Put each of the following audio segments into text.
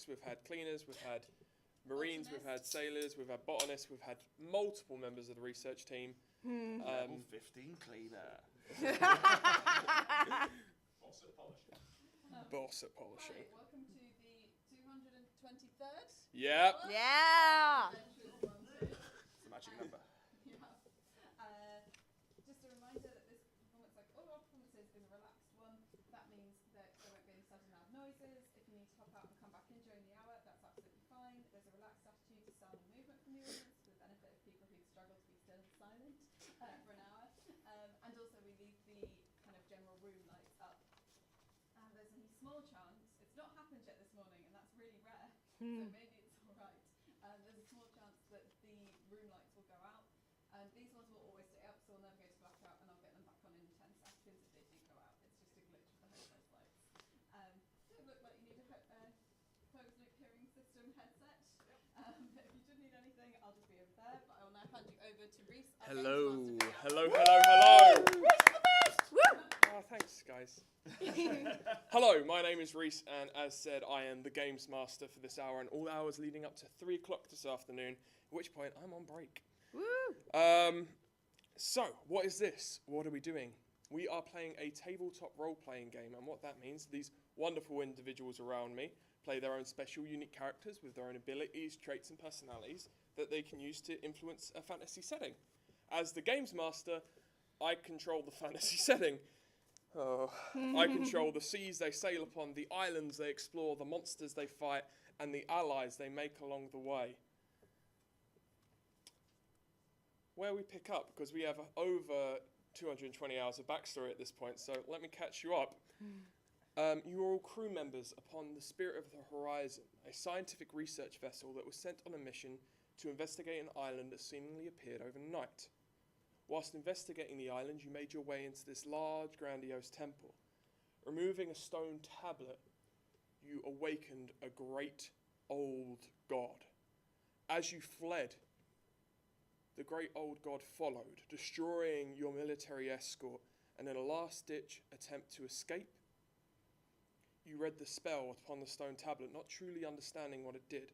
we've had cleaners, we've had marines, we've had sailors, we've had botanists, we've had multiple members of the research team. Level 15 cleaner. Boss at polishing. Boss at polishing. Right, welcome to the 223rd. Yep. Yeah. It's the magic number. Just a reminder that this performance, like all our performances, is a relaxed one. That means that there won't be any sudden loud noises. If you need to hop out and come back in during the hour, that's absolutely fine. There's a relaxed attitude to sound and movement from the audience for the benefit of people who struggle to be still and silent for an hour. And also we leave the kind of general room lights up. And there's a small chance, it's not happened yet this morning, and that's really rare, so maybe it's all right. There's a small chance that the room lights will go out. These ones will always stay up, so we'll never go to blackout, and I'll get them back on in 10 seconds if they do go out. It's just a glitch with the high-res lights. Don't look like you need a closed-loop hearing system headset. But if you did need anything, I'll just be over there. But I will now hand you over to Reese. Hello. Hello. Oh, thanks, guys. Hello, my name is Reese, and as said, I am the games master for this hour and all hours leading up to 3 o'clock this afternoon, at which point I'm on break. Woo! So, what is this? What are we doing? We are playing a tabletop role-playing game, and what that means, these wonderful individuals around me play their own special, unique characters with their own abilities, traits, and personalities that they can use to influence a fantasy setting. As the games master, I control the fantasy setting. I control the seas they sail upon, the islands they explore, the monsters they fight, and the allies they make along the way. Where we pick up, because we have over 220 hours of backstory at this point, so let me catch you up. You are all crew members upon the Spirit of the Horizon, a scientific research vessel that was sent on a mission to investigate an island that seemingly appeared overnight. Whilst investigating the island, you made your way into this large, grandiose temple. Removing a stone tablet, you awakened a great old god. As you fled, the great old god followed, destroying your military escort, and in a last-ditch attempt to escape, you read the spell upon the stone tablet, not truly understanding what it did.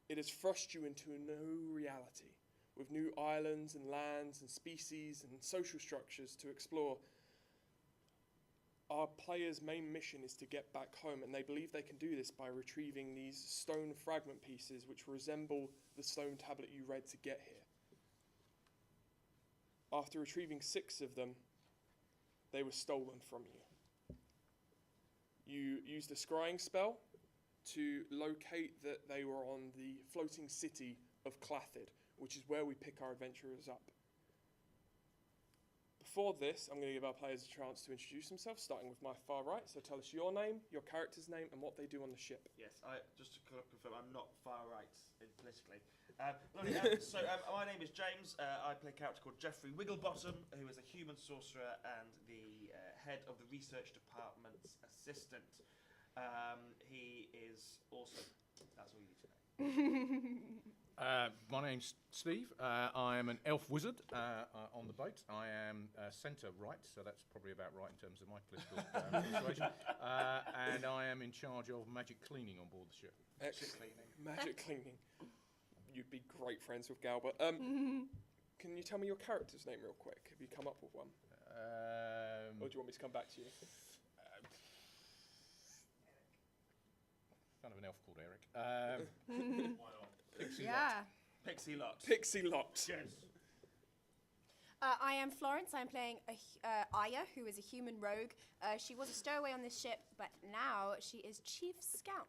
It has thrust you into a new reality, with new islands and lands and species and social structures to explore. Our player's main mission is to get back home, and they believe they can do this by retrieving these stone fragment pieces which resemble the stone tablet you read to get here. After retrieving 6 of them, they were stolen from you. You used a scrying spell to locate that they were on the floating city of Clathid, which is where we pick our adventurers up. Before this, I'm going to give our players a chance to introduce themselves, starting with my far right. So tell us your name, your character's name, and what they do on the ship. Yes, just to confirm, I'm not far right politically. My name is James. I play a character called Geoffrey Wigglebottom, who is a human sorcerer and the head of the research department's assistant. He is awesome. That's all you need to know. My name's Steve. I am an elf wizard on the boat. I am centre right, so that's probably about right in terms of my political situation. And I am in charge of magic cleaning on board the ship. Magic cleaning. You'd be great friends with Galbert. Can you tell me your character's name real quick? Have you come up with one? Or do you want me to come back to you? Son of an elf called Eric. Why not? Pixie Lot. Pixie Lot. Yes. I am Florence. I'm playing Aya, who is a human rogue. She was a stowaway on this ship, but now she is chief scout.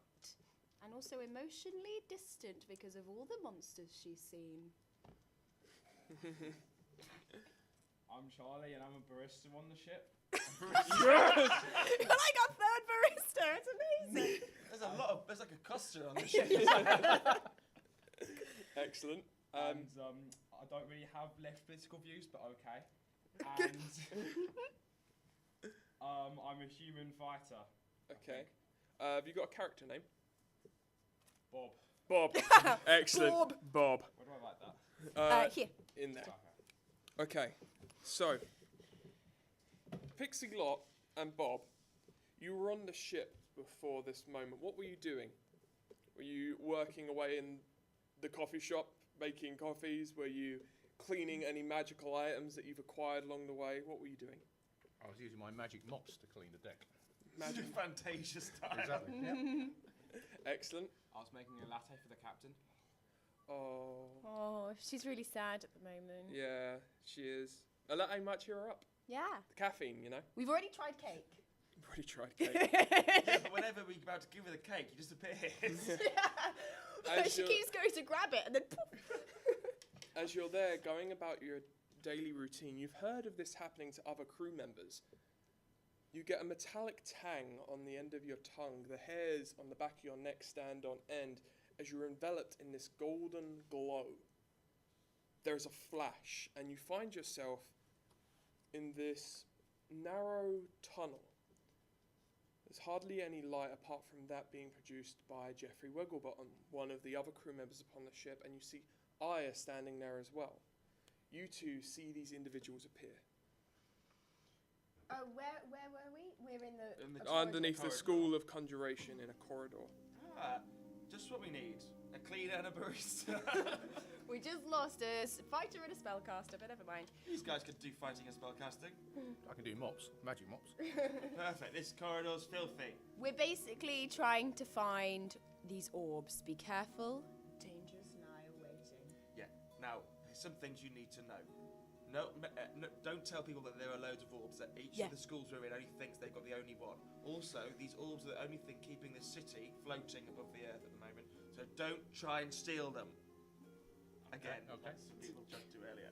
And also emotionally distant because of all the monsters she's seen. I'm Charlie, and I'm a barista on the ship. Yes! I got third barista. It's amazing. There's like a Costa on the ship. Excellent. And I don't really have left political views, but okay. And I'm a human fighter. Okay. Have you got a character name? Bob. Excellent. Bob. Where do I like that? Here. In there. Okay. So, Pixie Lot and Bob, you were on the ship before this moment. What were you doing? Were you working away in the coffee shop, making coffees? Were you cleaning any magical items that you've acquired along the way? What were you doing? I was using my magic mops to clean the deck. Magic. Fantasia style. Exactly. Excellent. I was making a latte for the captain. Oh. Oh, she's really sad at the moment. Yeah, she is. A latte might cheer her up. Yeah. The caffeine, you know. We've already tried cake. I've already tried cake. Yeah, but whenever we're about to give her the cake, he disappears. As She you're- keeps going to grab it and then poof. As you're there going about your daily routine, you've heard of this happening to other crew members. You get a metallic tang on the end of your tongue. The hairs on the back of your neck stand on end as you're enveloped in this golden glow. There's a flash, and you find yourself in this narrow tunnel. There's hardly any light apart from that being produced by Jeffrey Wigglebottom, one of the other crew members upon the ship, and you see Aya standing there as well. You two see these individuals appear. Oh, where were we? We're in the... In the Underneath the corridor. School of Conjuration in a corridor. Just what we need. A cleaner and a barista. We just lost a fighter and a spellcaster, but never mind. These guys could do fighting and spellcasting. I can do mops, magic mops. Perfect. This corridor's filthy. We're basically trying to find these orbs. Be careful. Dangers lie awaiting. Yeah. Now, there's some things you need to know. No, don't tell people that there are loads of orbs. That each Yeah. of the schools we're in only thinks they've got the only one. Also, these orbs are the only thing keeping this city floating above the earth at the moment. So don't try and steal them. Again, Okay. like some people jumped to earlier.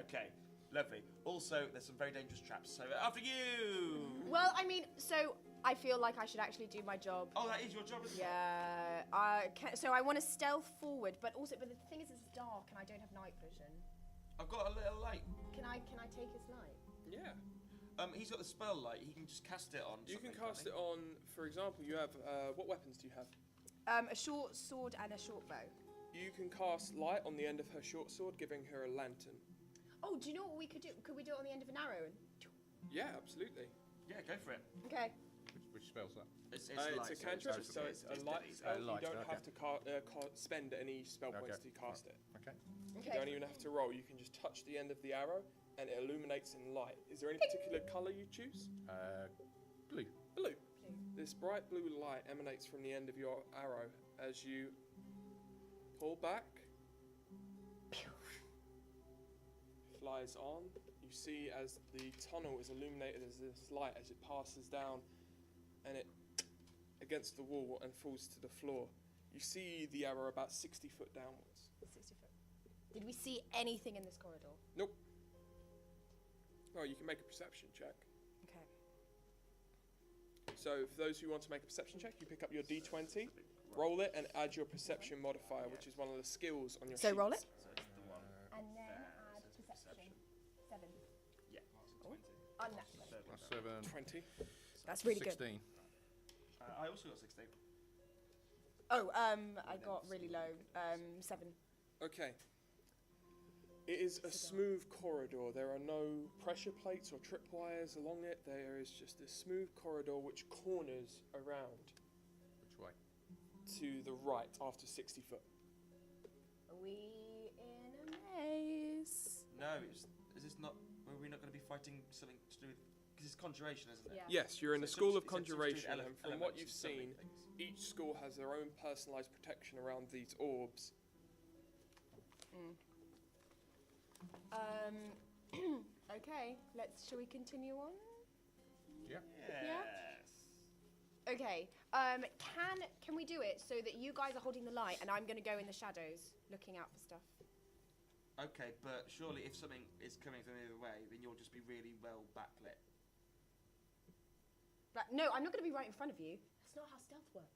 Okay, lovely. Also, there's some very dangerous traps. So after you. Well, I mean, so I feel like I should actually do my job. Oh, that is your job, isn't it? Yeah. So I want to stealth forward, but the thing is, it's dark and I don't have night vision. I've got a little light. Can I take his light? Yeah. He's got the spell light. He can just cast it on. You can something, cast can't it on, for example, you have, what weapons do you have? A short sword and a short bow. You can cast light on the end of her short sword, giving her a lantern. Oh, do you know what we could do? Could we do it on the end of an arrow? Yeah, absolutely. he? Yeah, go for it. Okay. Which spell's that? It's It's light, a so cantrip, just- so it's a it's light deadly. spell. light, You don't okay. have to spend any spell points to cast it. Okay. You don't even have to roll. You can just touch the end of the arrow, and it illuminates in light. Is there any particular colour you choose? Blue. Blue. This bright blue light emanates from the end of your arrow as you pull back. Flies on. You see as the tunnel is illuminated as this light as it passes down, and it against the wall and falls to the floor. You see the arrow about 60 foot downwards. 60 foot. Did we see anything in this corridor? Nope. Oh, you can make a perception check. Okay. So for those who want to make a perception check, you pick up your d20, roll it, and add your perception modifier, which is one of the skills on your So sheets. roll it. So it's the one. And then There, add so it's perception. 7. Yeah. Unnatural. That's 7. 20. That's really good. 16. I also got 16. Oh, I got really low. 7. Okay. It is a smooth corridor. There are no pressure plates or tripwires along it. There is just a smooth corridor which corners around Which way? to the right after 60 foot. Are we in a maze? No, is this not? Were we not going to be fighting something to do with? Because it's conjuration, isn't it? Yeah. Yes, you're in So the it's School some- of it's some sort of Conjuration, and from what elements you've of summoning seen, things. each school has their own personalised protection around these orbs. Okay, shall we continue on? Yeah. Yes. Okay, can we do it so that you guys are holding the light and I'm going to go in the shadows looking out for stuff? Okay, but surely if something is coming from the other way, then you'll just be really well backlit. Like, no, I'm not going to be right in front of you. That's not how stealth works.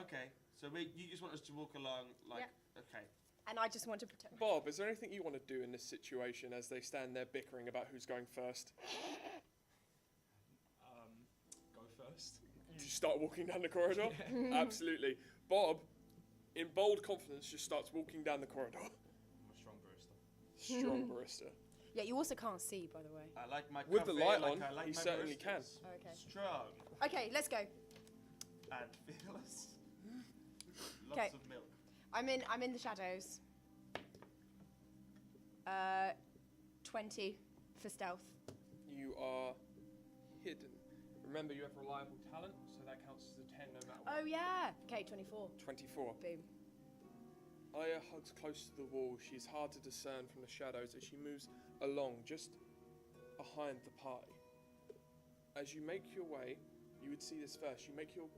Okay, so you just want us to walk along like okay. And I just want to protect Bob, is there anything you want to do in this situation as they stand there bickering about who's going first? Go first. You start walking down the corridor? Absolutely. Bob, in bold confidence, just starts walking down the corridor. I'm a strong barista. Strong barista. Yeah, you also can't see, by the way. I like my With the coffee light like on, I like he my certainly baristas. Okay. Strong Okay, let's go. and fearless. Lots of milk. I'm in the shadows. 20 for stealth. You are hidden. Remember, you have reliable talent, so that counts as a 10 no matter what. Oh yeah. Okay, 24. 24. Boom. Aya hugs close to the wall. She's hard to discern from the shadows as she moves along just behind the party. As you make your way, you would see this first. You make your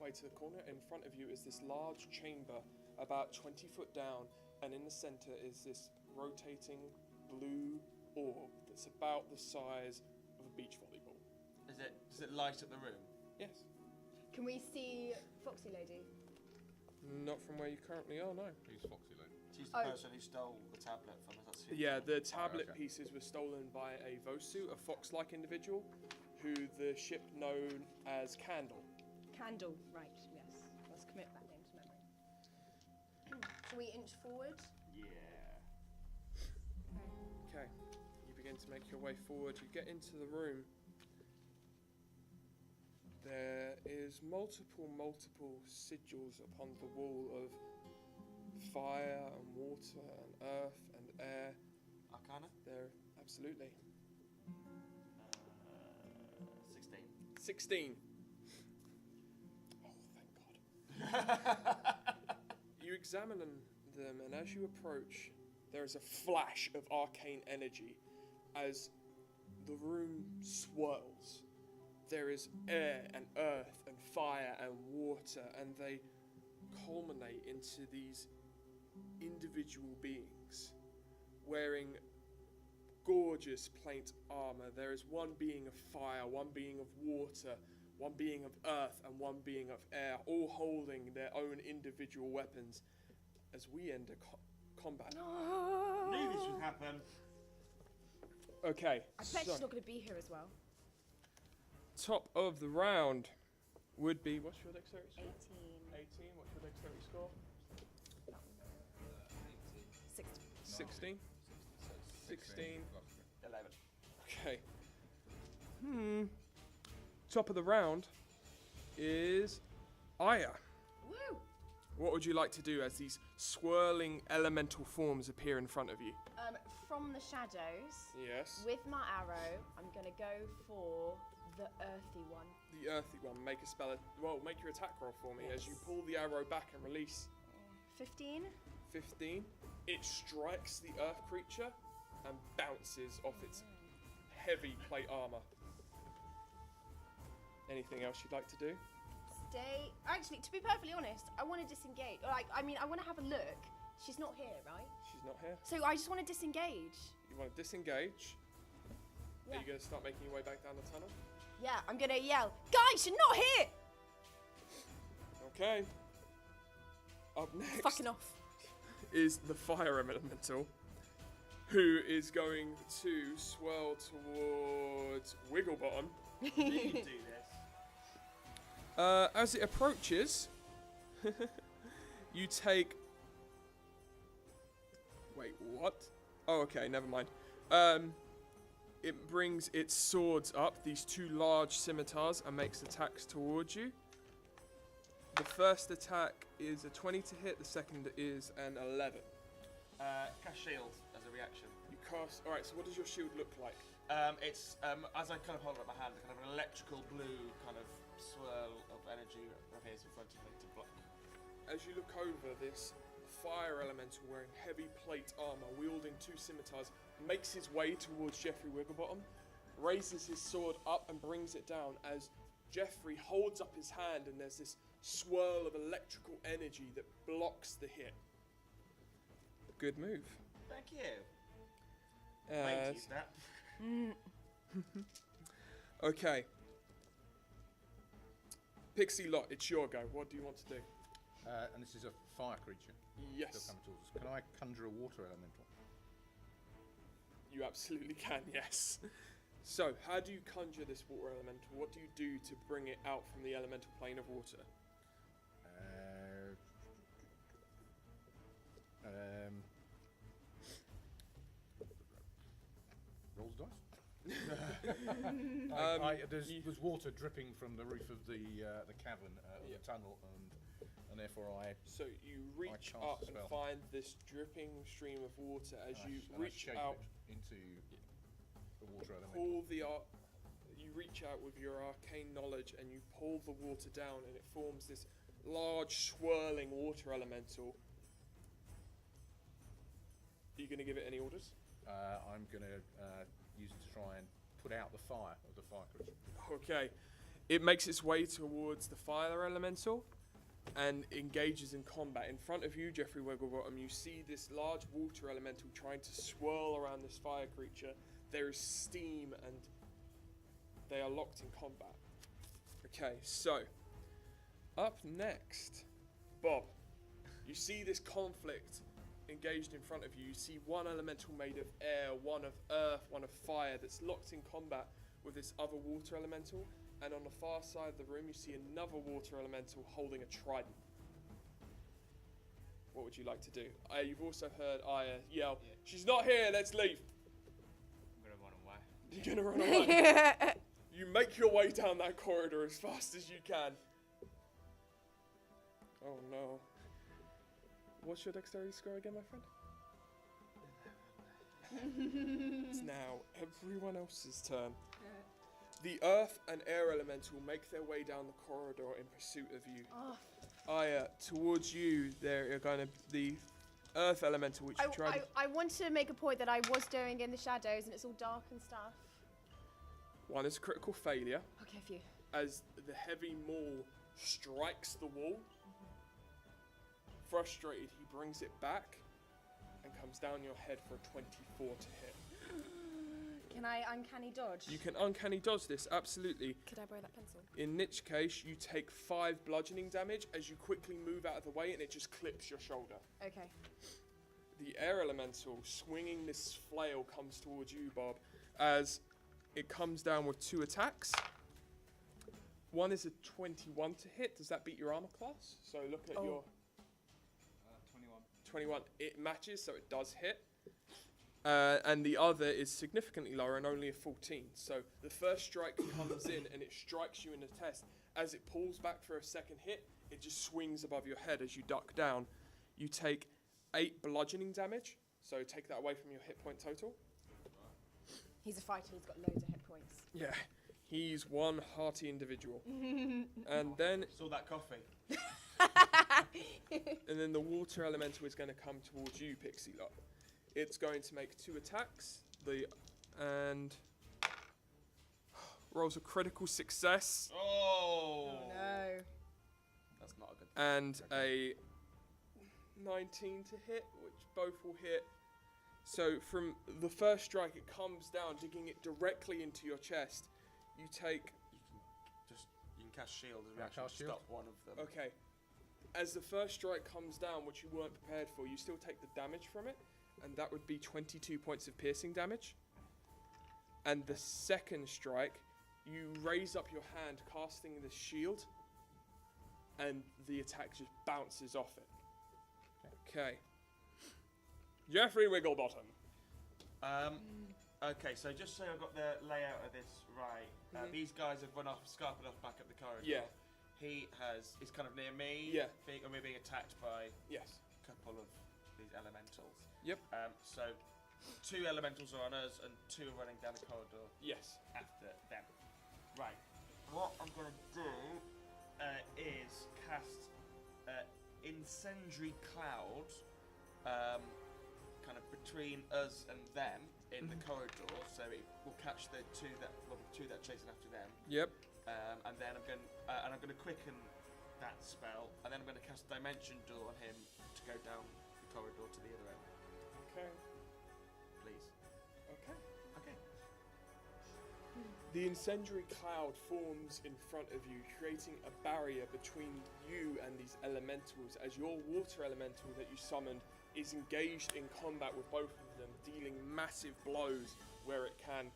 way to the corner. In front of you is this large chamber about 20 foot down, and in the center is this rotating blue orb that's about the size of a beach volleyball. Does it light up the room? Yes. Can we see Foxy Lady? Not from where you currently are, no. Who's Foxy Lady? She's the person who stole the tablet from us. That's who. Yeah, the tablet okay. pieces were stolen by a Vosu, a fox-like individual, who the ship known as Candle. Candle, right, yes. Let's commit that name to memory. Shall we inch forward? Yeah. Okay, you begin to make your way forward. You get into the room. There is multiple sigils upon the wall of fire and water and earth and air. Arcana? There, absolutely. 16. 16. Oh, thank God. You examine them, and as you approach, there is a flash of arcane energy as the room swirls. There is air and earth and fire and water, and they culminate into these individual beings wearing gorgeous plate armor. There is one being of fire, one being of water, one being of earth, and one being of air, all holding their own individual weapons as we enter combat. Knew this would happen. Okay, I bet she's not going to be here as well. top of the round would be, what's your dexterity score? 18. 18, what's your dexterity score? 16. 16? 16. 11. Okay. Top of the round is Aya. Woo! What would you like to do as these swirling elemental forms appear in front of you? From the shadows, Yes. with my arrow, I'm going to go for the earthy one. The earthy one. Make a spell. Well, make your attack roll for me as you Yes. pull the arrow back and release 15. 15. It strikes the earth creature and bounces off its heavy plate armor. Anything else you'd like to do? Stay. Actually, to be perfectly honest, I want to disengage. I want to have a look. She's not here, right? She's not here. So I just want to disengage. You want to disengage. Yeah. Are you going to start making your way back down the tunnel? Yeah, I'm going to yell, guys, you're not here! Okay. Up next Fucking off. is the fire elemental, who is going to swirl towards Wigglebottom. You do this. As it approaches, you take... Wait, what? Oh, okay, never mind. It brings its swords up, these two large scimitars, and makes attacks towards you. The first attack is a 20 to hit, the second is an 11. Cast shield as a reaction. You cast... Alright, so what does your shield look like? It's as I kind of hold it in my hand, kind of an electrical blue kind of swirl of energy appears in front of me to block. As you look over, this fire elemental wearing heavy plate armor, wielding two scimitars, makes his way towards Jeffrey Wigglebottom, raises his sword up and brings it down as Jeffrey holds up his hand, and there's this swirl of electrical energy that blocks the hit. Good move. Thank you. Wait, use that. Okay. Pixie Lot, it's your go. What do you want to do? And this is a fire creature. Yes. Still coming towards us. Can I conjure a water elemental? You absolutely can, yes. So, how do you conjure this water elemental? What do you do to bring it out from the elemental plane of water? Rolls dice. There's water dripping from the roof of the cavern, the tunnel, and therefore I. So you reach cast up a and spell. find this dripping stream of water as you and I reach shape out. it into the water element. Pull the you reach out with your arcane knowledge and you pull the water down and it forms this large swirling water elemental. Are you going to give it any orders? I'm going to use it to try and put out the fire of the fire creature. Okay. It makes its way towards the fire elemental and engages in combat. In front of you, Jeffrey Wigglebottom, you see this large water elemental trying to swirl around this fire creature. There is steam and they are locked in combat. Okay, so up next, Bob, you see this conflict engaged in front of you. You see one elemental made of air, one of earth, one of fire that's locked in combat with this other water elemental. And on the far side of the room, you see another water elemental holding a trident. What would you like to do? You've also heard Aya yell, "She's not here, let's leave." I'm gonna run away. You're gonna run away. You make your way down that corridor as fast as you can. Oh no. What's your dexterity score again, my friend? It's now everyone else's turn. The earth and air elemental make their way down the corridor in pursuit of you. Aya, towards you, there are going to the earth elemental, which you tried. I want to make a point that I was doing in the shadows and it's all dark and stuff. One is a critical failure. Okay, phew. As the heavy maul strikes the wall. Frustrated, he brings it back and comes down your head for a 24 to hit. Can I uncanny dodge? You can uncanny dodge this, absolutely. Could I borrow that pencil? In which case, you take 5 bludgeoning damage as you quickly move out of the way and it just clips your shoulder. Okay. The air elemental, swinging this flail, comes towards you, Bob, as it comes down with 2 attacks. One is a 21 to hit. Does that beat your armor class? So look at your 21. 21. It matches, so it does hit. And the other is significantly lower and only a 14. So the first strike comes in and it strikes you in the chest. As it pulls back for a second hit, it just swings above your head as you duck down. You take 8 bludgeoning damage, so take that away from your hit point total. He's a fighter, he's got loads of hit points. Yeah, he's one hearty individual. And then Saw that coffee. and then the water elemental is going to come towards you, Pixie Lot. It's going to make 2 attacks. And rolls a critical success Oh. No. That's not a good. and a 19 to hit, which both will hit. So from the first strike, it comes down, digging it directly into your chest. You take You can cast shield as Yeah, well. cast shield. Stop one of them. okay. As the first strike comes down, which you weren't prepared for, you still take the damage from it, and that would be 22 points of piercing damage. And the second strike, you raise up your hand, casting the shield, and the attack just bounces off it. Okay. Jeffrey Wigglebottom. Okay, so just so I've got the layout of this right, Mhm. these guys have run off, scarpered off back up the corridor. Yeah. He's kind of near me. Yeah. We're being attacked by Yes. a couple of these elementals. Yep. So 2 elementals are on us and 2 are running down the corridor Yes. after them. Right. What I'm going to do is cast Incendiary Cloud kind of between us and them in the corridor, so it will catch the 2 that are chasing after them. Yep. And then I'm going to quicken that spell, and then I'm going to cast Dimension Door on him to go down the corridor to the other end. Okay. Please. Okay. Okay. The incendiary cloud forms in front of you, creating a barrier between you and these elementals, as your water elemental that you summoned is engaged in combat with both of them, dealing massive blows where it can.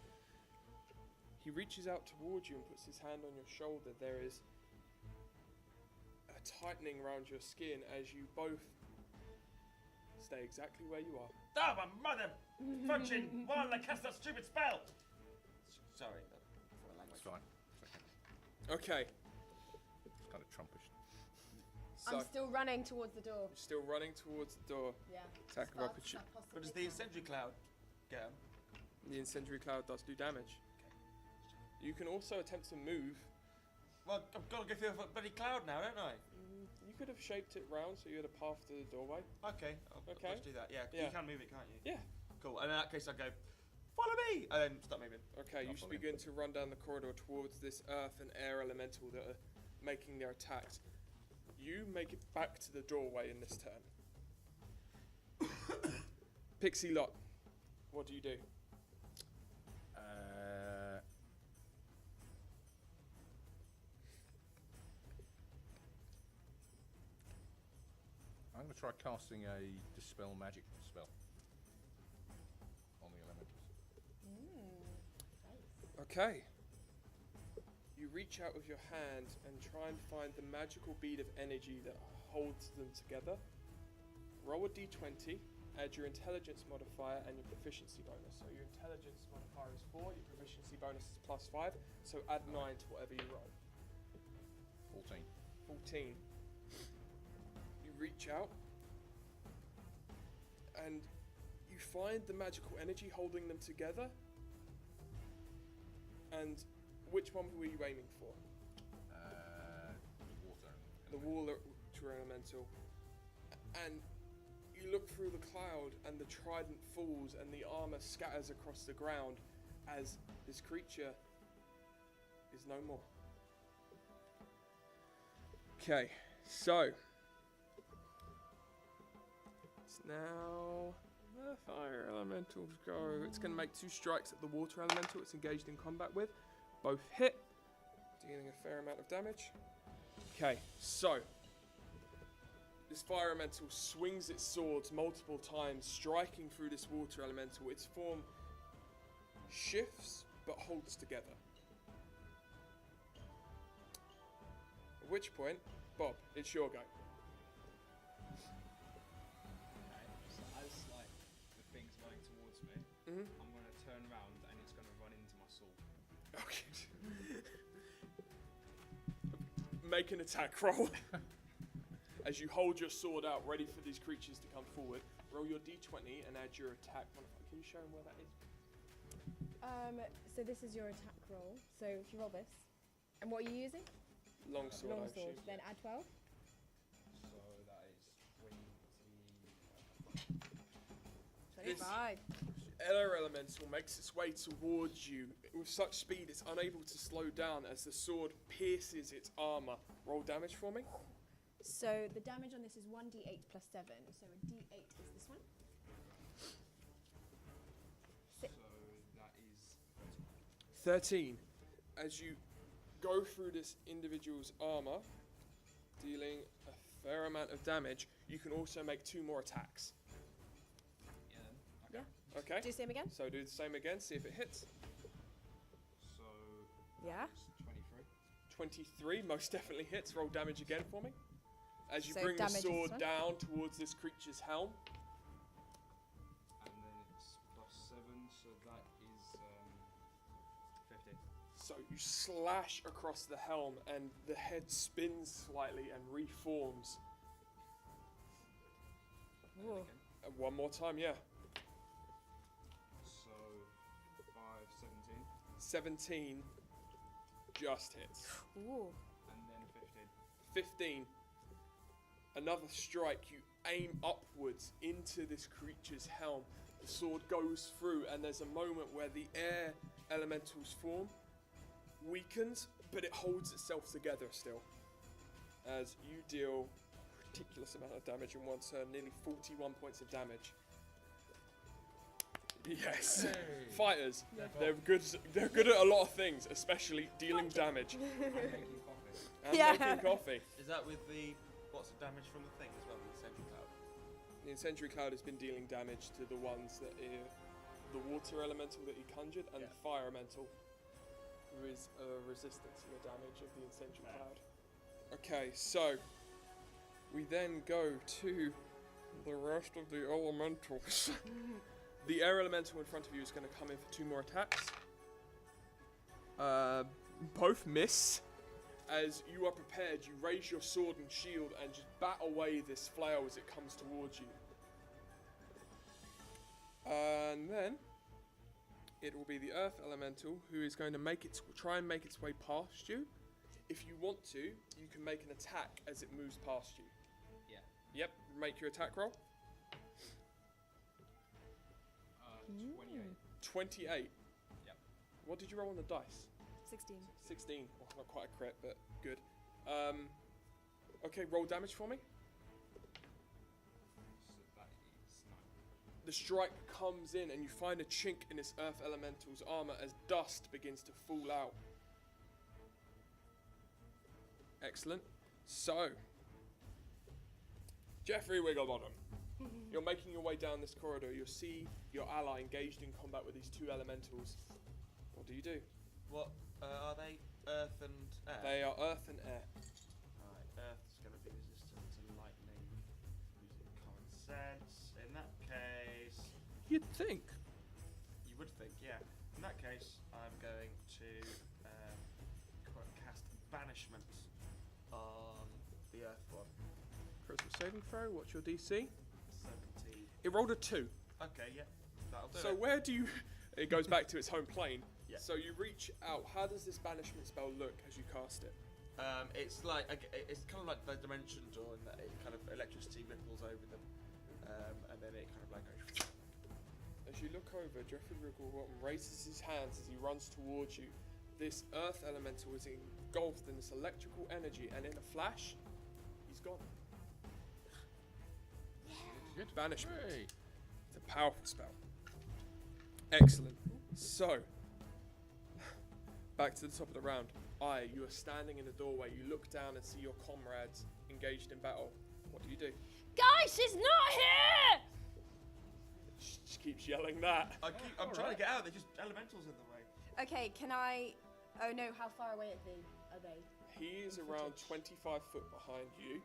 He reaches out towards you and puts his hand on your shoulder. There is a tightening around your skin as you both stay exactly where you are. Oh, my mother! Fudging while I cast that stupid spell! Sorry. It's fine. It's Okay. okay. It's kind of Trumpish. So I'm still running towards the door. you're still running towards the door. Yeah. Attack of opportunity. What does the incendiary cloud get 'em? The incendiary cloud does do damage. You can also attempt to move. Well, I've got to go through a bloody cloud now, don't I? You could have shaped it round so you had a path to the doorway. Okay. I'll Okay. just do that. Yeah. Yeah. You can move it, can't you? Yeah. Cool. And in that case, I go, follow me, and then start moving. Okay, you Not begin to run down the corridor towards this earth and air elemental that are making their attacks. You make it back to the doorway in this turn. Pixie Lot, what do you do? I'm going to try casting a dispel magic spell on the elementals. Okay. You reach out with your hand and try and find the magical bead of energy that holds them together. Roll a d20, add your intelligence modifier and your proficiency bonus. So your intelligence modifier is 4, your proficiency bonus is +5, so add 9 to whatever you roll. 14. 14. You reach out and you find the magical energy holding them together. And which one were you aiming for? The water. The water elemental. And you look through the cloud and the trident falls and the armor scatters across the ground as this creature is no more. Okay, so it's now the fire elementals go. It's going to make 2 strikes at the water elemental it's engaged in combat with. Both hit, dealing a fair amount of damage. Okay, so this fire elemental swings its swords multiple times, striking through this water elemental. Its form shifts but holds together. At which point, Bob, it's your go. Okay, so as like the thing's running towards me, Mm-hmm. I'm gonna turn around and it's gonna run into my sword. Okay. Make an attack roll. As you hold your sword out, ready for these creatures to come forward. Roll your d20 and add your attack modifier. Can you show them where that is? So this is your attack roll. So if you roll this, and what are you using? Longsword, I Longsword. assume. Then add 12. So that is 25. Air elemental makes its way towards you with such speed it's unable to slow down as the sword pierces its armor. Roll damage for me. So the damage on this is 1d8 plus 7. So a d8 is this one. So that is 13. As you go through this individual's armor, dealing a fair amount of damage, you can also make 2 more attacks. yeah. Okay? Do the same again? So do the same again, see if it hits. So Yeah. it's 23 most definitely hits. Roll damage again for me. As you So bring the damage is sword this one? down towards this creature's helm. And then it's +7, so that is 50. So you slash across the helm and the head spins slightly and reforms. Whoa. And one more time, yeah. So 5, 17, 17 just hits. Ooh. and then 15. 15. Another strike, you aim upwards into this creature's helm. The sword goes through and there's a moment where the air elemental's form weakens, but it holds itself together still. As you deal a ridiculous amount of damage in one turn, nearly 41 points of damage. Yes. Fighters, they're good at a lot of things, especially dealing damage I'm making coffee. and Yeah. making coffee. Is that with the what's the damage from the thing as well, the incendiary cloud? The incendiary cloud has been dealing damage to the ones that are the water elemental that he conjured and the fire elemental, who is resistant to the damage of the incendiary cloud. Okay, so we then go to the rest of the elementals. The air elemental in front of you is going to come in for 2 more attacks. Both miss. As you are prepared, you raise your sword and shield and just bat away this flail as it comes towards you. And then it will be the Earth Elemental who is going to try and make its way past you. If you want to, you can make an attack as it moves past you. Yeah. Yep, make your attack roll. 28. 28. Yep. What did you roll on the dice? 16. 16. Well, not quite a crit, but good. Okay, roll damage for me. So that is 9. The strike comes in and you find a chink in this Earth Elemental's armor as dust begins to fall out. Excellent. So, Jeffrey Wigglebottom, you're making your way down this corridor. You'll see your ally engaged in combat with these two elementals. What do you do? What are they? Earth and air? They are Earth and Air. Alright, Earth is going to be resistant to lightning using common sense. In that case, You'd think. you would think, yeah. In that case, I'm going to cast banishment on the Earth one. Critical saving throw. What's your DC? 17. It rolled a 2. Okay, yeah, that'll do So it. where do you... It goes back to its home plane. Yeah. So you reach out. How does this banishment spell look as you cast it? It's like it's kind of like the dimension door, in that it kind of electricity ripples over them, and then it kind of like goes. As you look over, Jeffrey Wigglebottom raises his hands as he runs towards you. This Earth Elemental is engulfed in this electrical energy, and in a flash, he's gone. Good. Banishment. Hey. It's a powerful spell. Excellent. So, back to the top of the round. You are standing in the doorway. You look down and see your comrades engaged in battle. What do you do? Guys, she's not here! She keeps yelling that. I'm trying to get out. They're just elementals in the way. Okay, can I... Oh no, how far away are they? He is around 25 foot behind you.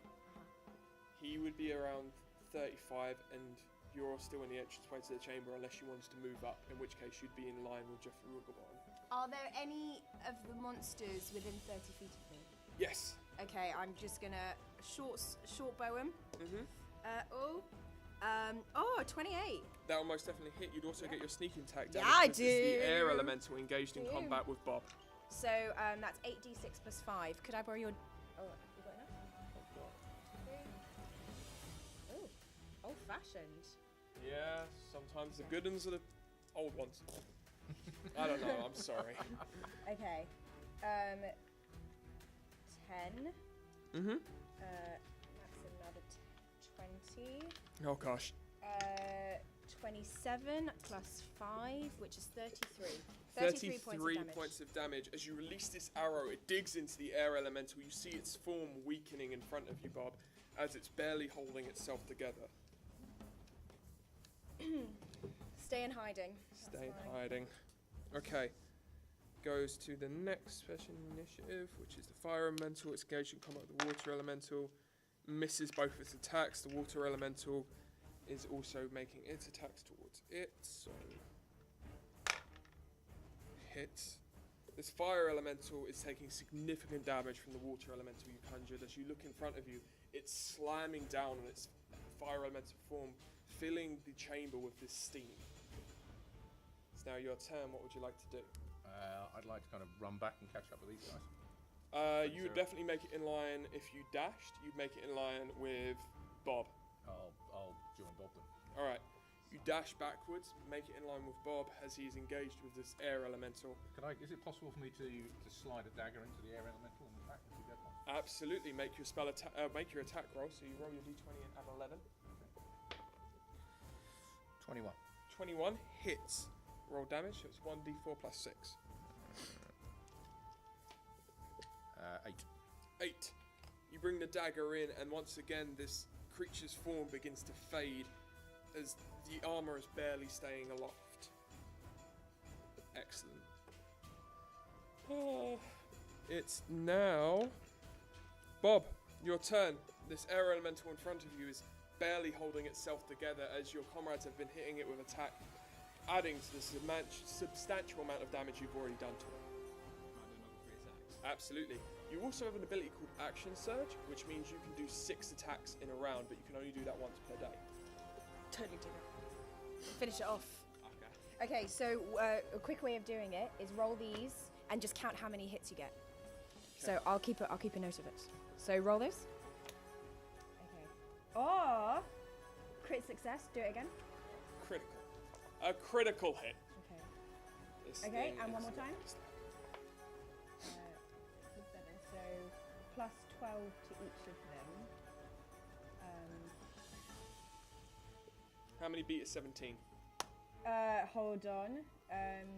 He would be around 35, and you're still in the entranceway to the chamber unless you wanted to move up, in which case you'd be in line with Jeffrey Wigglebottom. Are there any of the monsters within 30 feet of me? Yes. Okay, I'm just gonna short bow him. Mm-hmm. 28. That will most definitely hit. You'd also get your sneaking attack damage. Yeah, I because it's the air do. elemental engaged in combat with Bob. So that's 8d6 plus 5. Could I borrow your... Oh, you got enough? Oh, old-fashioned. Yeah, sometimes the good ones are the old ones. I don't know, I'm sorry. Okay. 10. Mm-hmm. That's another 20. Oh gosh. 27 plus 5, which is 33. 33 points of damage. As you release this arrow, it digs into the air elemental. You see its form weakening in front of you, Bob, as it's barely holding itself together. Stay in hiding. Stay in hiding. Okay. Goes to the next special initiative, which is the fire elemental. It's engaged in combat with the water elemental. Misses both its attacks. The water elemental is also making its attacks towards it. So hits. This fire elemental is taking significant damage from the water elemental you conjured. As you look in front of you, it's slamming down on its fire elemental form, filling the chamber with this steam. It's now your turn. What would you like to do? I'd like to kind of run back and catch up with these guys. You would definitely make it in line if you dashed. You'd make it in line with Bob. I'll join Bob then. All right. You dash backwards, make it in line with Bob as he's engaged with this air elemental. Is it possible for me to slide a dagger into the air elemental and attack as we go past? Absolutely. Make your make your attack roll. So you roll your d20 and add 11. 21. 21 hits. Roll damage. So it's 1d4 plus 6. 8. 8. You bring the dagger in, and once again, this creature's form begins to fade as the armor is barely staying aloft. Excellent. It's now Bob, your turn. This air elemental in front of you is barely holding itself together as your comrades have been hitting it with attack, adding to the substantial amount of damage you've already done to it. Absolutely. You also have an ability called Action Surge, which means you can do 6 attacks in a round, but you can only do that once per day. Totally do it. Finish it off. Okay. Okay, so a quick way of doing it is roll these and just count how many hits you get. So I'll keep a note of it. So roll those. Okay. Or crit success. Do it again. Critical. A critical hit. Okay. This Okay, thing and one is more time. nice. 7, so plus 12 to each of them. How many beat is 17? Hold on. 18,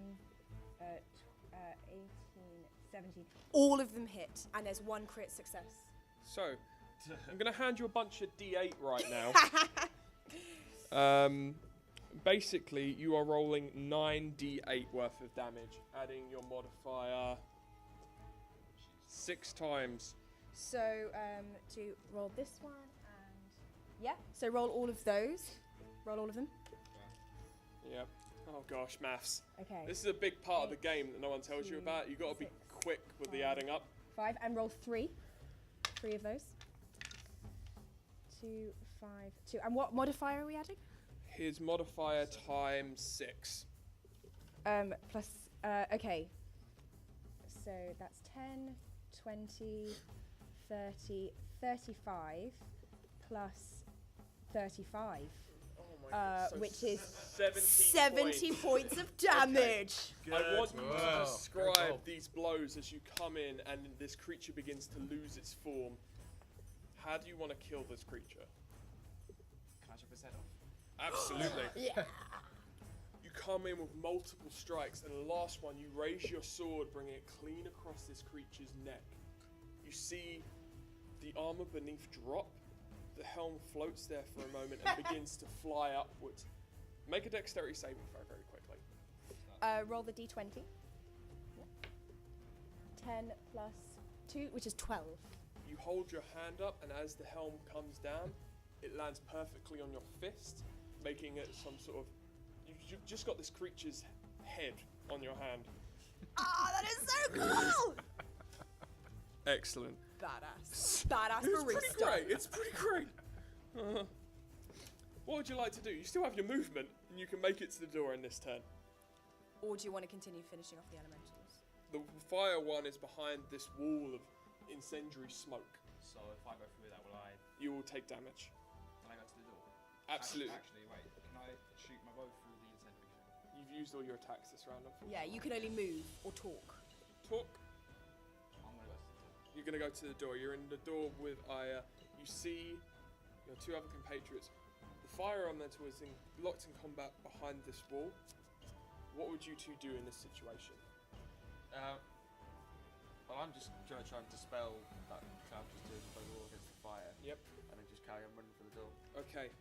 17. All of them hit, and there's one crit success. So, I'm going to hand you a bunch of D8 right now. Basically, you are rolling 9d8 worth of damage, adding your modifier 6 times. So, to roll this one, and yeah, so roll all of those. Roll all of them. Yep. Oh gosh, maths. Okay. This is a big part of the game that no one tells you about. You've got to be quick with the adding up. 5, and roll 3. 3 of those. 2, 5, 2. And what modifier are we adding? His modifier times 6. Plus, okay. So that's 10, 20, 30, 35, plus 35. Oh my God. So Which is 70 points of damage. I want you to Wow. describe these blows as you come in and this creature begins to lose its form. How do you want to kill this creature? Can I chop his head off? Absolutely. Yeah. You come in with multiple strikes, and the last one, you raise your sword, bringing it clean across this creature's neck. You see the armor beneath drop. The helm floats there for a moment and begins to fly upwards. Make a dexterity saving throw very quickly. Roll the d20. 10 plus 2, which is 12. You hold your hand up, and as the helm comes down, it lands perfectly on your fist, making it some sort of... You've just got this creature's head on your hand. Ah, that is so cool! Excellent. Badass. Badass It's pretty barista. great. It's pretty great. What would you like to do? You still have your movement, and you can make it to the door in this turn. Or do you want to continue finishing off the elementals? The fire one is behind this wall of incendiary smoke. So if I go through that, will I? You will take damage. Can I go to the door? Absolutely. Actually, wait. Can I shoot my bow through the incendiary thing? You've used all your attacks this round. Yeah, you can only move or talk. Talk. I'm gonna go to the door. You're going to go to the door. You're in the door with Aya. You see your 2 other compatriots. The fire elemental is locked in combat behind this wall. What would you two do in this situation? Well, I'm just going to try and dispel that cloud just doing the wall against the fire. Yep. And then just carry on running for the door. Okay.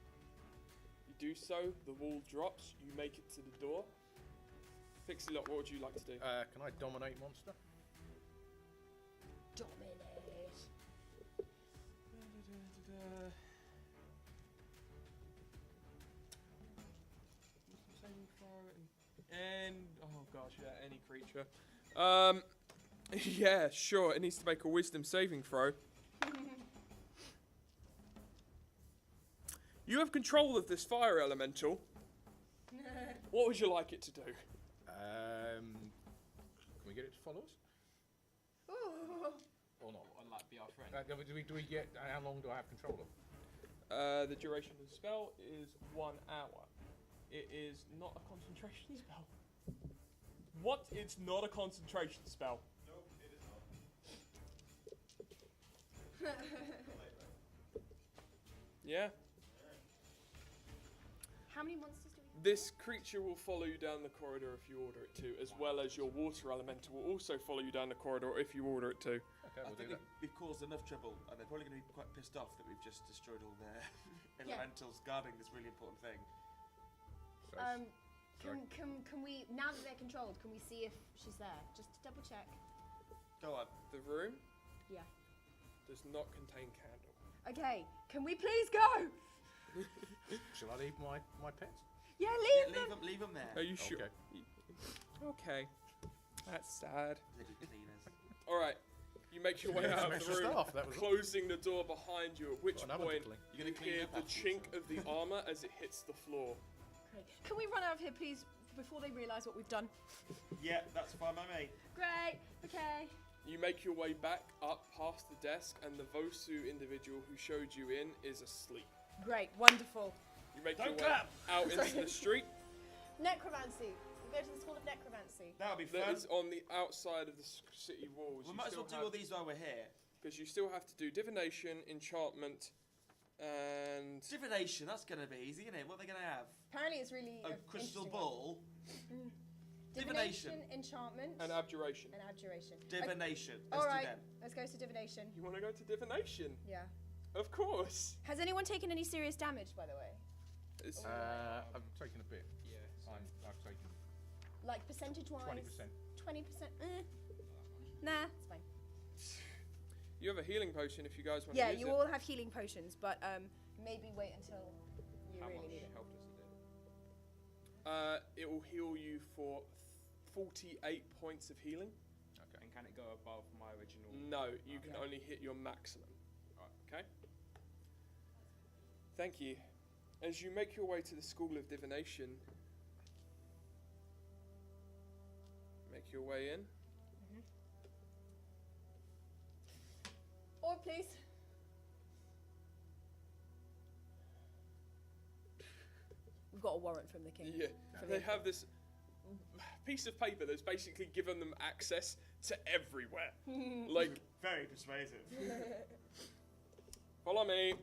You do so. The wall drops. You make it to the door. Pixie Lock, what would you like to do? Can I dominate monster? Dominate. And oh gosh, yeah, any creature. Yeah, sure. It needs to make a wisdom saving throw. You have control of this fire elemental. What would you like it to do? Can we get it to follow us? Or not? I'd like to be our friend. Do we get? How long do I have control of? The duration of the spell is 1 hour. It is not a concentration spell. What? It's not a concentration spell. Nope, it is not. Yeah. How many monsters do we have? This creature will follow you down the corridor if you order it to, as well as your water elemental will also follow you down the corridor if you order it to. Okay, I we'll think do that. we've caused enough trouble, and they're probably going to be quite pissed off that we've just destroyed all their elementals guarding this really important thing. So, Can we, now that they're controlled, can we see if she's there? Just to double check. Go on. The room Yeah. does not contain candle. Okay, can we please go? shall I leave my pets? Yeah, Yeah, leave them. leave them there. Are you sure? Okay. Okay. That's sad. Little cleaners. All right. You make your way out of Extra the room, staff, that was all. closing the door behind you, at which Got another point tickling. You're you gonna clean hear up the after chink of the armour as it hits the floor. Great. Can we run out of here, please, before they realise what we've done? Yeah, that's fine by me. Great. Okay. You make your way back up past the desk, and the Vosu individual who showed you in is asleep. Great. Wonderful. You make Don't your way clap! out into the street. Necromancy. We go to the School of Necromancy. That'll be That fun. is on the outside of the city walls. We might as well do all these while we're here. Because you still have to do divination, enchantment, and Divination, that's going to be easy, isn't it? What are they going to have? Apparently, it's really A crystal interesting ball? one. Divination. enchantment, and abjuration. and abjuration. Divination. All Let's right, do them. let's go to divination. You want to go to divination? Yeah. Of course. Has anyone taken any serious damage, by the way? It's, I've taken a bit. Yeah. I've taken Like percentage-wise? 20%. 20%? Nah, it's fine. you have a healing potion if you guys want Yeah, to use you it. all have healing potions, but maybe wait until you How really much need it. help does it do? It will heal you for 48 points of healing. Okay. And can it go above my original? No, you can Okay. only hit your maximum. Right. Okay? Thank you. As you make your way to the School of Divination, make your way in. Or please. We've got a warrant from the king. Yeah, From they the- have this piece of paper that's basically given them access to everywhere. Like, Very persuasive. follow me. I'm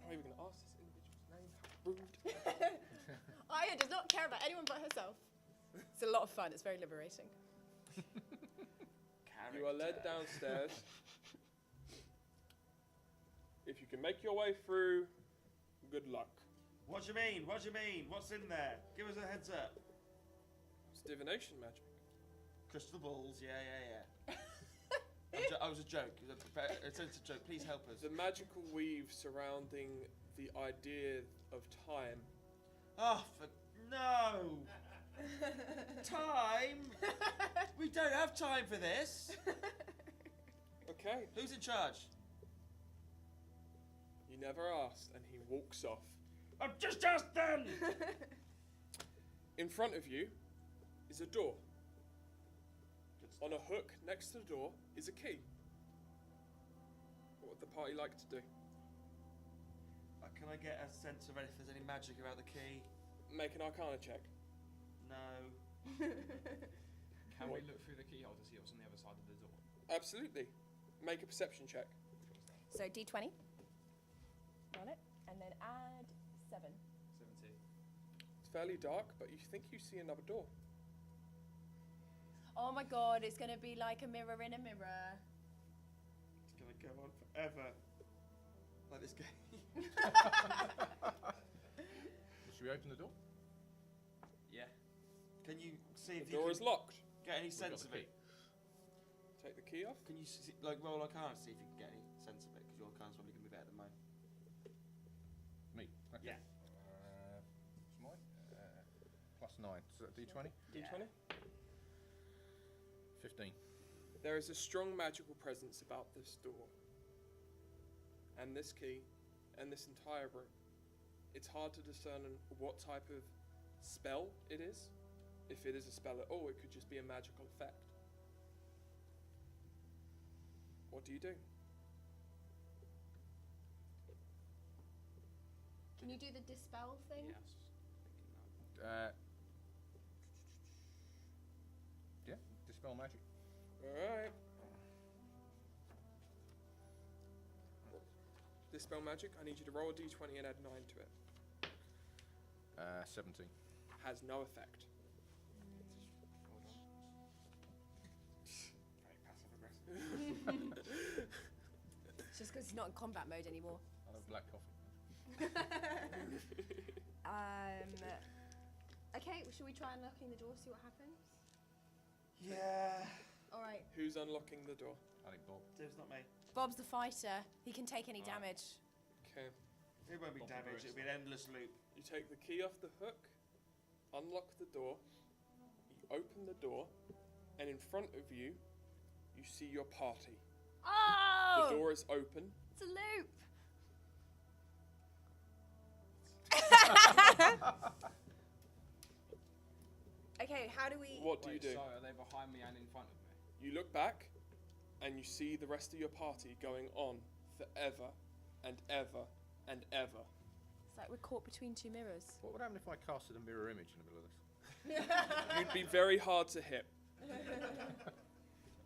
not even going to ask this individual's name. How rude. Aya does not care about anyone but herself. It's a lot of fun. It's very liberating. You are led downstairs. If you can make your way through, good luck. What do you mean? What do you mean? What's in there? Give us a heads up. It's divination magic. Crystal balls, yeah. I was a joke. It's a joke. Please help us. The magical weave surrounding the idea of time. Oh, no! Time? We don't have time for this. Okay. Who's in charge? You never asked, and he walks off. I've just asked then! In front of you is a door. On a hook next to the door is a key. What would the party like to do? Can I get a sense of if there's any magic about the key? Make an arcana check. No. Can we look through the keyhole to see what's on the other side of the door? Absolutely. Make a perception check. So D20 on it, and then add 7. 17. It's fairly dark, but you think you see another door. Oh my god, it's going to be like a mirror in a mirror. It's gonna go on forever. Like this game. Should we open the door? Yeah. Can you see if The you door can is locked. get any We've got sense the of it? Take the key off. Can you see, like roll arcana to see if you can get any sense of it? Because your arcana's probably gonna be better than mine. Me. Okay. Yeah. What's mine? +9. So that D20? D20. 15. There is a strong magical presence about this door, and this key, and this entire room. It's hard to discern what type of spell it is. If it is a spell at all, it could just be a magical effect. What do you do? Can you do the dispel thing? Yeah. I was thinking that. Yeah, dispel magic. Alright. Dispel magic, I need you to roll a d20 and add 9 to it. 17. Has no effect. Very passive aggressive. It's just because he's not in combat mode anymore. I love black coffee. Okay, should we try unlocking the door, see what happens? Yeah. Alright. Who's unlocking the door? I think Bob. It's not me. Bob's the fighter. He can take any Right. damage. Okay. It won't be Bob's damage. the It'll be an endless loop. You take the key off the hook, unlock the door, you open the door, and in front of you you see your party. Oh! The door is open. It's a loop. Okay, how do we... What do you Wait, do? So are they behind me and in front of me? You look back, and you see the rest of your party going on forever and ever and ever. It's like we're caught between two mirrors. What would happen if I casted a mirror image in the middle of this? You'd be very hard to hit.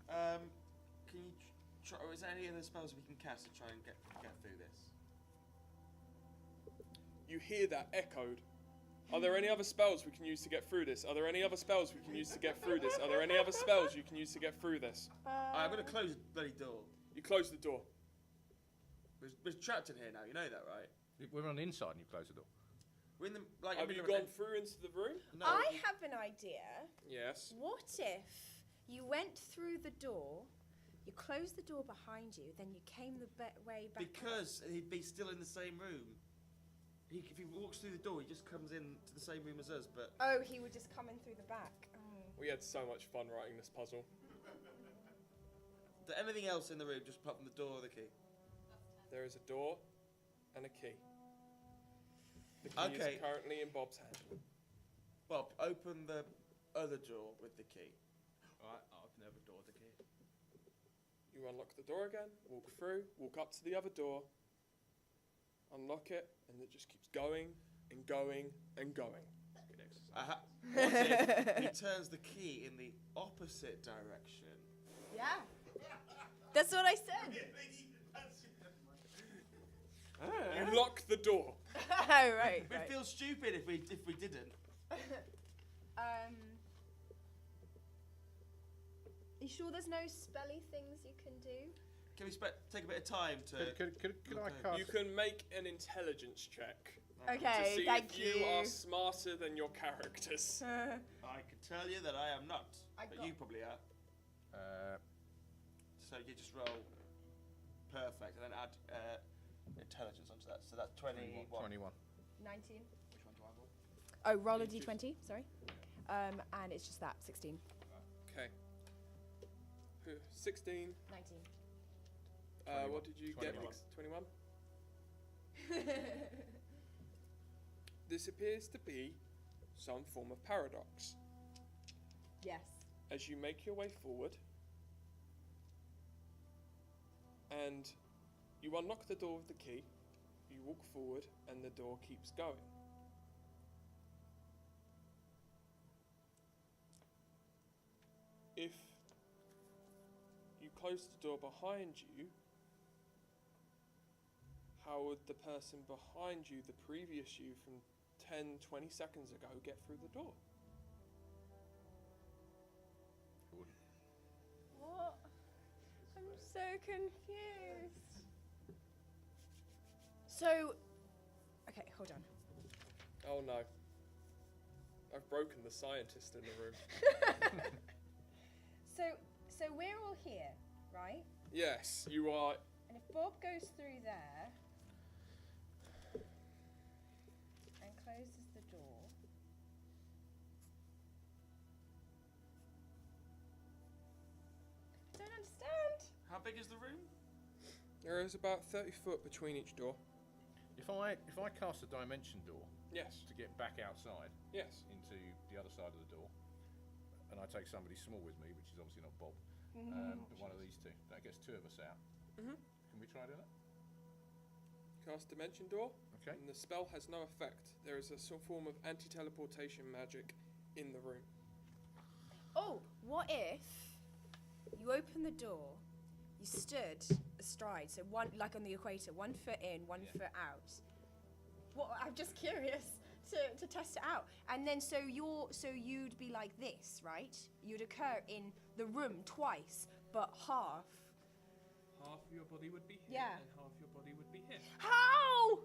Can you try? Or is there any other spells we can cast to try and get through this? You hear that echoed. Are there any other spells we can use to get through this? Are there any other spells we can use to get through this? Are there any other spells you can use to get through this? I'm going to close the bloody door. You close the door. We're trapped in here now. You know that, right? We're on the inside and you close the door. We're in the like. Have you gone through into the room? No. I have an idea. Yes. What if you went through the door, you closed the door behind you, then you came the way back? Because he'd be still in the same room. If he walks through the door, he just comes in to the same room as us. But Oh, he would just come in through the back. Oh. We had so much fun writing this puzzle. is there anything else in the room just apart from the door or the key? There is a door and a key. The key Okay. is currently in Bob's hand. Bob, open the other door with the key. Alright, I've never door the key. You unlock the door again, walk through, walk up to the other door, unlock it, and it just keeps going and going and going. Good exercise. What if he turns the key in the opposite direction? Yeah. That's what I said. You lock the door. Oh, right. We'd feel stupid if we didn't. You sure there's no spelly things you can do? Can we take a bit of time to? Could I Okay. cast... You can make an intelligence check to Okay, see thank if you are smarter than your characters. I can tell you that I am not, I but got- you probably are. So you just roll perfect and then add intelligence onto that. So that's 21. 21. 19. Which one do I roll? Oh, roll a d20, sorry. And it's just that, 16. Okay. 16. 19. What did you get? 21. 21? This appears to be some form of paradox. Yes. As you make your way forward, and you unlock the door with the key, you walk forward, and the door keeps going. If you close the door behind you, how would the person behind you, the previous you from 10, 20 seconds ago, get through the door? What? I'm so confused. So, okay, hold on. Oh no. I've broken the scientist in the room. So we're all here, right? Yes, you are. And if Bob goes through there and closes the door, I don't understand. How big is the room? There is about 30 foot between each door. If I cast a dimension door Yes. to get back outside Yes. into the other side of the door, and I take somebody small with me, which is obviously not Bob, but one of these two, that gets two of us out. Mhm. Can we try doing that? Cast Dimension Door. Okay. And the spell has no effect. There is a some form of anti-teleportation magic in the room. Oh, what if you open the door, you stood astride, so one, like on the equator, 1 foot in, 1 foot out. What? I'm just curious to test it out. And then so you'd be like this, right? You'd occur in the room twice, but half. Half of your body would be here, Yeah. and half your body would be here. How?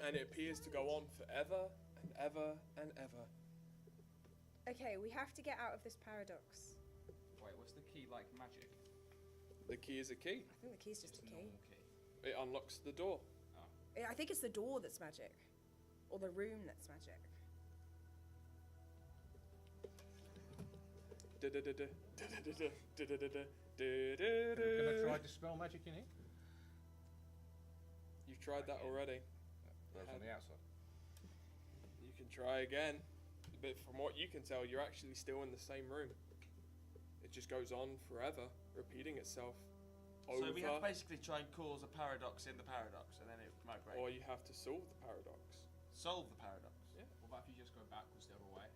And it appears to go on forever and ever and ever. Okay, we have to get out of this paradox. Wait, what's the key like magic? The key is a key. I think the key's just a key. Normal key. It unlocks the door. I think it's the door that's magic, or the room that's magic. Da-da-da-da. Gonna try dispel magic in here? You've tried that already. That was on the outside. You can try again. But from what you can tell, you're actually still in the same room. It just goes on forever, repeating itself. So we have to basically try and cause a paradox in the paradox, and then it might break. Or you have to solve the paradox. Solve the paradox. Yeah. What about if you just go backwards the other way?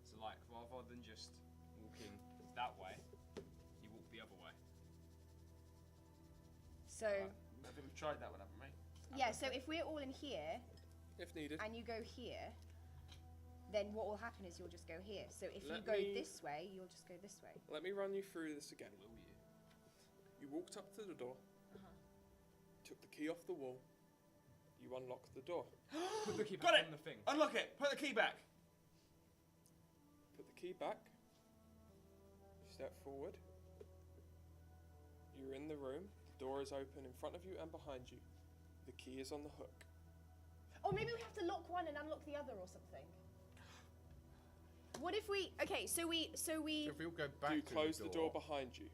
So like, rather than just walking that way, you walk the other way. So I think we've tried that one, haven't we? yeah, so if we're all in here If needed. and you go here, then what will happen is you'll just go here. So if you Let go me- this way, you'll just go this way. Let me run you through this again. Will you? You walked up to the door, Uh-huh. took the key off the wall, you unlocked the door. Put the key Got back it! on the thing. Unlock it! Put the key back! Put the key back. You step forward. You're in the room. The door is open in front of you and behind you. The key is on the hook. Or maybe we have to lock one and unlock the other or something. What if we? Okay, so we. So if we all go back You to close the door behind you.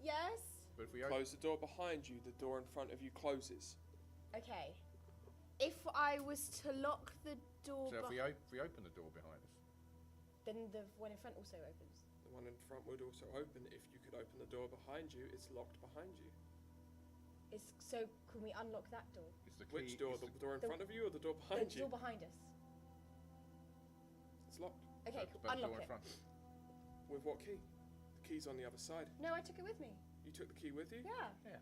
Yes. but if we Close the door behind you, the door in front of you closes. Okay. If I was to lock the door, so if we open the door behind us, then the one in front also opens. The one in front would also open. If you could open the door behind you, it's locked behind you. So can we unlock that door? it's the key. Which door? it's The door in the- front of you or the door The behind you? door behind us. It's locked. Okay, but the unlock door in it. front. With what key? The key's on the other side. No, I took it with me. You took the key with you? Yeah.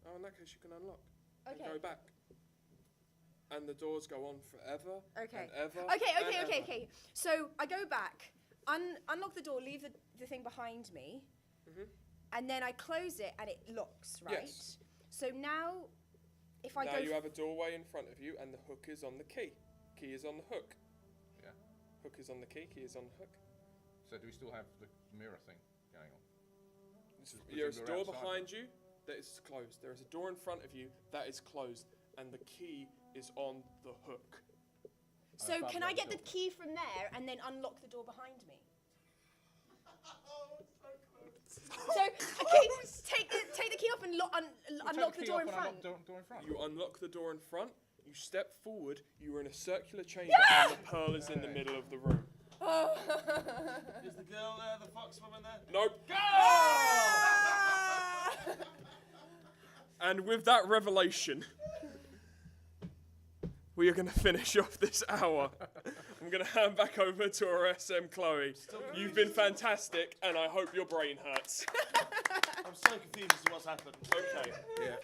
Oh, in that case, you can unlock. Okay. And go back. And the doors go on forever. Okay. And ever. Okay. So I go back, unlock the door, leave the thing behind me, Mhm. and then I close it and it locks, right? Yes. So now, if I Now go, you have a doorway in front of you, and the hook is on the key. Key is on the hook. Yeah. Hook is on the key. Key is on the hook. So do we still have the mirror thing going on? There's a we're door outside. behind you that is closed. There is a door in front of you that is closed, and the key is on the hook. so above can that I get the door. key from there and then unlock the door behind me? So okay, take the key off and unlock the door in front. Door in front. You unlock the door in front. You step forward. You are in a circular chamber, and the pearl is in the middle of the room. Is the girl there, the fox woman there? Nope. And with that revelation, we are going to finish off this hour. I'm going to hand back over to our SM Chloe. You've been fantastic, and I hope your brain hurts. I'm so confused as to what's happened. Okay, Yeah.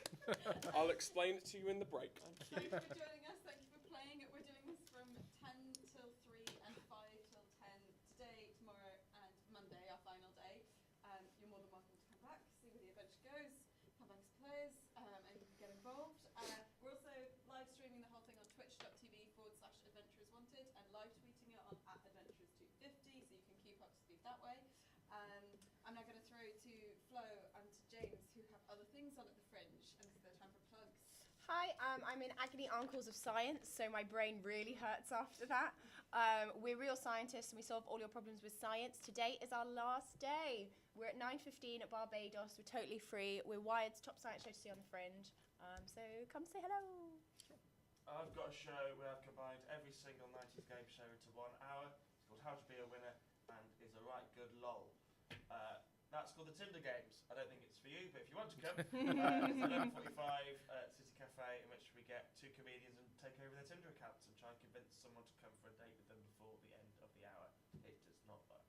I'll explain it to you in the break. Thank you for joining us. Thank you for playing. We're doing this from 10 till 3 and 5 till 10 today, tomorrow, and Monday, our final day. You're more than welcome to come back, see where the adventure goes, come back as players, and get involved. We're also live streaming the whole thing on twitch.tv/adventurerswanted and live tweeting it on @adventurers250, so you can keep up to speed that way. I'm now going to throw to Flo and to James, who have other things on at the Fringe, and it's their time for plugs. Hi, I'm in Agony Uncles of Science, so my brain really hurts after that. We're real scientists and we solve all your problems with science. Today is our last day. We're at 9:15 at Barbados. We're totally free. We're Wired's top science show to see on the Fringe. So come say hello. I've got a show where I've combined every single 90s game show into 1 hour. It's called How to Be a Winner and is a right good lol. That's called the Tinder Games. I don't think it's for you, but if you want to come, it's 11:45 at City Cafe, in which we get 2 comedians and take over their Tinder accounts and try and convince someone to come for a date with them before the end of the hour. It does not work.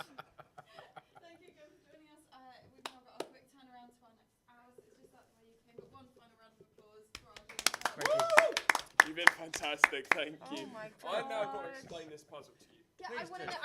Thank you guys for joining us. We've now got a quick turnaround to our next hour, so it's just out the way you came. But one final round of applause for our You've been fantastic. Thank you. Oh my I've now got to God. explain this puzzle to you. Yeah, I want to know.